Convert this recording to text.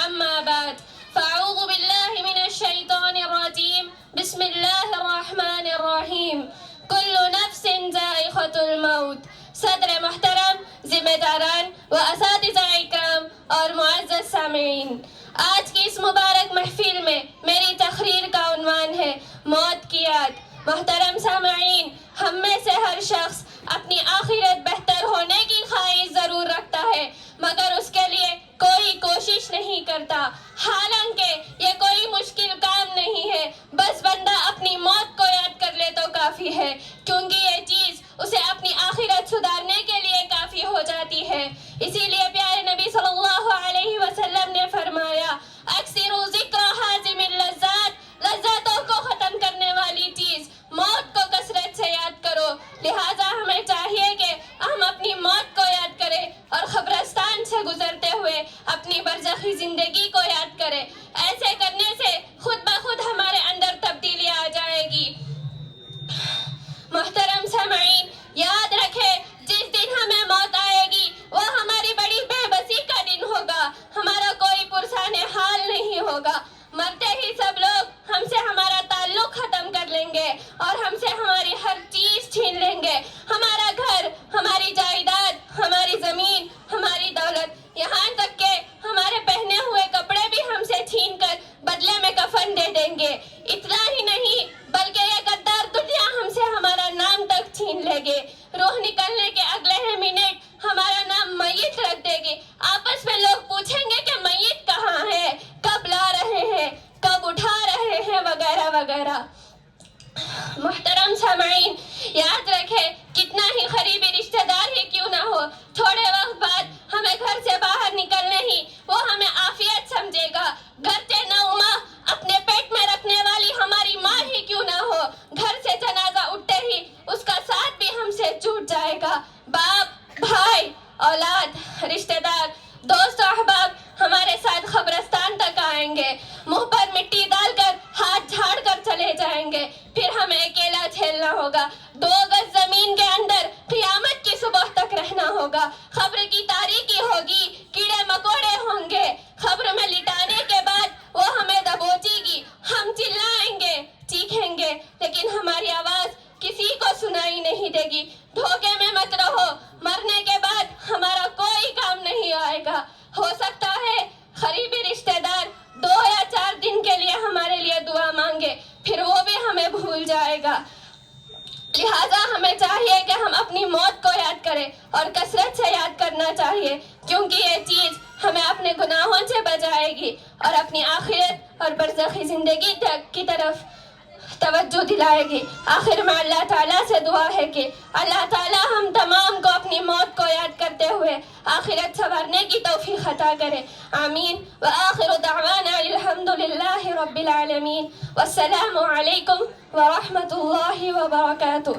أما بعد فأعوذ بالله من الشيطان الرجيم بسم الله الرحمن الرحيم كل نفس ذائقة الموت. صدر محترم، ذمہ داران و اساتذہ اکرام اور معزز سامعین، آج کی اس مبارک محفل میں میری تقریر کا عنوان ہے موت کی یاد. محترم سامعین، ہم میں سے ہر شخص اپنی آخرت بہتر ہونے کی خواہش ضرور رکھتا ہے، مگر اس کے لیے کوئی کوشش نہیں کرتا. حالانکہ یہ کوئی مشکل کام نہیں ہے، بس بندہ اپنی موت کو یاد کر لے تو کافی ہے، کیونکہ یہ چیز اسے اپنی آخرت سدھارنے کے لیے کافی ہو جاتی ہے. اسی لیے پیارے نبی صلی اللہ علیہ وسلم نے فرمایا، اکثروا ذکر حازم اللذات، لذتوں کو ختم کرنے والی چیز موت کو کثرت سے یاد کرو. لہٰذا ہمیں چاہیے کہ ہم اپنی موت کو یاد کریں اور قبرستان سے گزرتے ہوئے اپنی برزخی زندگی کو یاد کریں. ایسے کرنے سے خود بخود ہمارے اندر تبدیلی آ جائے گی. محترم سامعین، یاد رکھیں، جس دن ہمیں موت آئے گی وہ ہماری بڑی بے بسی کا دن ہوگا. ہمارا کوئی پرسان حال نہیں ہوگا. مرتے ہی سب لوگ ہم سے ہمارا تعلق ختم کر لیں گے اور ہم سے ہماری ہر چیز چھین لیں گے. ہمارا گھر، ہماری جائیداد، ہماری زمین، ہماری دولت، یہاں تک کہ ہمارے پہنے ہوئے کپڑے بھی ہم سے چھین کر بدلے میں کفن دے دیں گے. اتنا ہی نہیں بلکہ یہ غدار دنیا ہم سے ہمارا نام تک چھین لے گے. روح نکلنے کے اگلے ہی منٹ ہمارا نام میت رکھ دے گی. آپس میں لوگ پوچھیں گے کہ میت کہاں ہے، کب لا رہے ہیں، کب اٹھا رہے ہیں، وغیرہ وغیرہ. محترم سامعین، یاد رکھیں، کتنا ہی قریبی رشتہ دار ہی کیوں نہ ہو، تھوڑے وقت بعد ہمیں گھر سے باہر نکلنے ہی وہ ہمیں عافیت سمجھے گا. گھرچہ نو ماہ اپنے پیٹ میں رکھنے والی ہماری ماں ہی کیوں نہ ہو، گھر سے جنازہ اٹھتے ہی اس کا ساتھ بھی ہم سے چھوٹ جائے گا. باپ، بھائی، اولاد، رشتہ دار، دوست و احباب ہمارے ساتھ قبرستان تک آئیں گے، منہ پر مٹی ڈال کر ہاتھ جھاڑ کر چلے جائیں گے. پھر ہمیں اکیلا جھیلنا ہوگا. 2 گز زمین کے اندر قیامت کی صبح تک رہنا ہوگا. قبر کی تاریکی ہوگی، کیڑے مکوڑے ہوں گے. قبر میں لٹانے کے بعد وہ ہمیں دبوچے گی. ہم چلائیں گے، چیخیں گے، لیکن ہماری آواز کسی کو سنائی نہیں دے گی. دھوکے میں مت رہو، مرنے کے بعد ہمارا کوئی کام نہیں آئے گا. ہو سکتا ہے قریبی رشتہ دار 2 یا 4 دن کے لیے ہمارے لیے دعا مانگے، پھر وہ بھی ہمیں بھول جائے گا. لہٰذا ہمیں چاہیے کہ ہم اپنی موت کو یاد کریں اور کثرت سے یاد کرنا چاہیے، کیونکہ یہ چیز ہمیں اپنے گناہوں سے بچائے گی اور اپنی آخرت اور برزخی زندگی کی طرف توجہ دلائے گی. آخر میں اللہ تعالیٰ سے دعا ہے کہ اللہ تعالیٰ ہم تمام کو اپنی موت کو یاد کرتے ہوئے آخرت سنوارنے کی توفیق عطا کرے. آمین. وآخر دعوانا الحمد للہ رب العالمین. والسلام علیکم ورحمۃ اللہ وبرکاتہ.